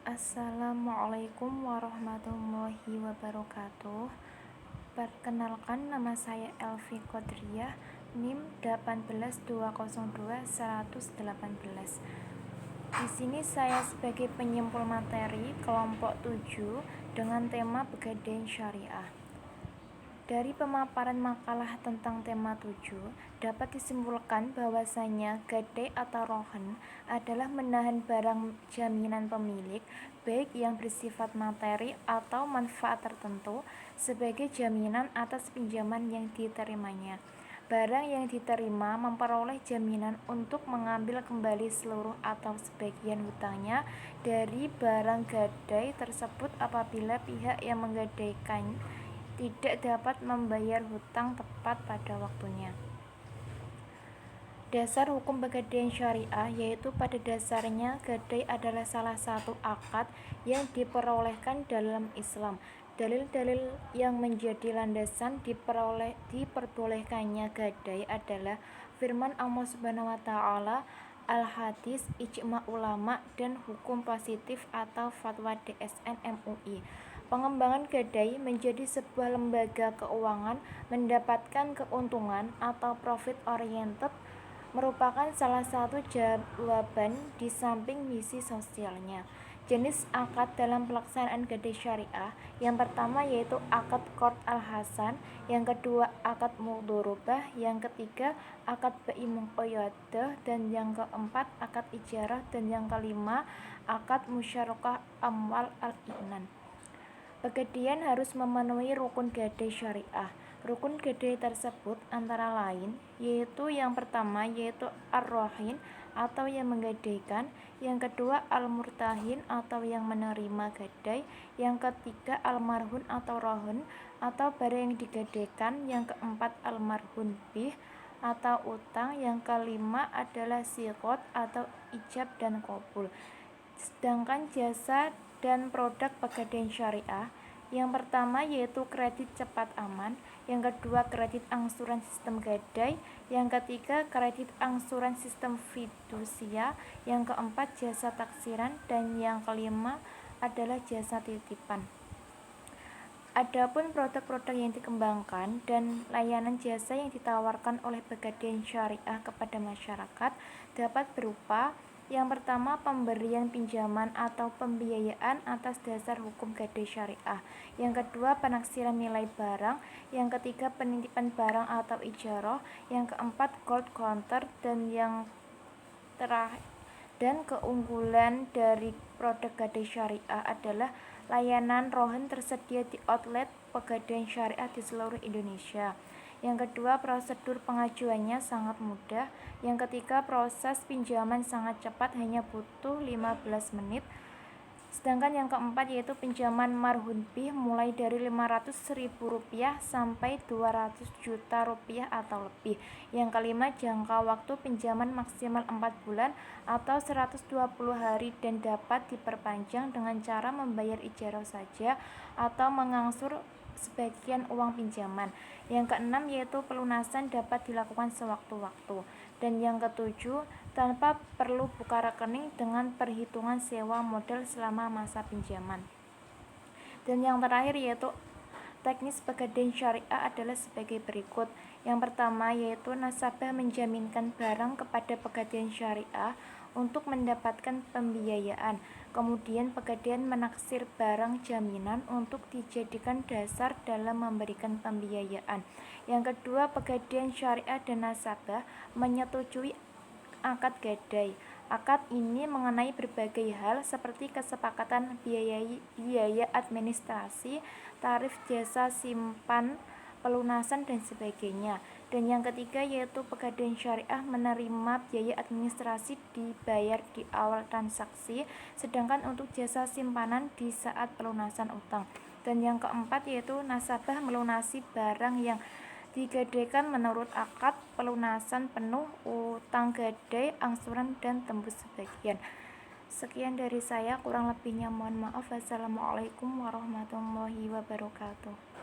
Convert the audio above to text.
Assalamualaikum warahmatullahi wabarakatuh. Perkenalkan, nama saya Elvi Qadriyah, NIM 18202-118. Di sini saya sebagai penyimpul materi kelompok 7 dengan tema Pegadaian Syariah. Dari pemaparan makalah tentang tema 7, dapat disimpulkan bahwasanya gadai atau rohen adalah menahan barang jaminan pemilik, baik yang bersifat materi atau manfaat tertentu, sebagai jaminan atas pinjaman yang diterimanya. Barang yang diterima memperoleh jaminan untuk mengambil kembali seluruh atau sebagian hutangnya dari barang gadai tersebut apabila pihak yang menggadaikan tidak dapat membayar hutang tepat pada waktunya. Dasar hukum pegadaian syariah yaitu pada dasarnya gadai adalah salah satu akad yang diperolehkan dalam Islam. Dalil-dalil yang menjadi landasan diperbolehkannya gadai adalah firman Allah Subhanahu wa taala, al-hadis, ijma ulama, dan hukum positif atau fatwa DSN MUI. Pengembangan gadai menjadi sebuah lembaga keuangan mendapatkan keuntungan atau profit oriented merupakan salah satu jawaban di samping misi sosialnya. Jenis akad dalam pelaksanaan gadai syariah yang pertama yaitu akad qard al-hasan, yang kedua akad mudharabah, yang ketiga akad bai muqayyadah, dan yang keempat akad ijarah, dan yang kelima akad musyarakah amwal al-i'nan. Pegadaian harus memenuhi rukun gadai syariah. Rukun gadai tersebut antara lain yaitu yang pertama yaitu ar-rohin atau yang menggadaikan, yang kedua al-murtahin atau yang menerima gadai, yang ketiga al-marhun atau rohun atau barang yang digadaikan, yang keempat al-marhun bih atau utang, yang kelima adalah siqot atau ijab dan qabul. Sedangkan jasa dan produk pegadaian syariah yang pertama yaitu kredit cepat aman, yang kedua kredit angsuran sistem gadai, yang ketiga kredit angsuran sistem fidusia, yang keempat jasa taksiran, dan yang kelima adalah jasa titipan. Adapun produk-produk yang dikembangkan dan layanan jasa yang ditawarkan oleh pegadaian syariah kepada masyarakat dapat berupa yang pertama pemberian pinjaman atau pembiayaan atas dasar hukum gadai syariah, yang kedua penaksiran nilai barang, yang ketiga penitipan barang atau ijarah, yang keempat gold counter, dan yang terakhir dan keunggulan dari produk gadai syariah adalah layanan rohen tersedia di outlet pegadaian syariah di seluruh Indonesia. Yang kedua, prosedur pengajuannya sangat mudah. Yang ketiga, proses pinjaman sangat cepat, hanya butuh 15 menit. Sedangkan yang keempat yaitu pinjaman marhun bih mulai dari Rp500.000 sampai Rp200 juta atau lebih. Yang kelima, jangka waktu pinjaman maksimal 4 bulan atau 120 hari dan dapat diperpanjang dengan cara membayar ijarah saja atau mengangsur sebagian uang pinjaman. Yang keenam yaitu pelunasan dapat dilakukan sewaktu-waktu. Dan yang ketujuh, tanpa perlu buka rekening dengan perhitungan sewa modal selama masa pinjaman. Dan yang terakhir yaitu teknis pegadaian syariah adalah sebagai berikut. Yang pertama yaitu nasabah menjaminkan barang kepada pegadaian syariah untuk mendapatkan pembiayaan. Kemudian pegadaian menaksir barang jaminan untuk dijadikan dasar dalam memberikan pembiayaan. Yang kedua, pegadaian syariah dan nasabah menyetujui akad gadai. Akad ini mengenai berbagai hal seperti kesepakatan biaya administrasi, tarif jasa simpan, pelunasan, dan sebagainya. Dan yang ketiga yaitu pegadaian syariah menerima biaya administrasi dibayar di awal transaksi, sedangkan untuk jasa simpanan di saat pelunasan utang. Dan yang keempat yaitu nasabah melunasi barang yang digadaikan menurut akad, pelunasan penuh, utang gadai, angsuran, dan tembus sebagian. Sekian dari saya, kurang lebihnya mohon maaf. Wassalamualaikum warahmatullahi wabarakatuh.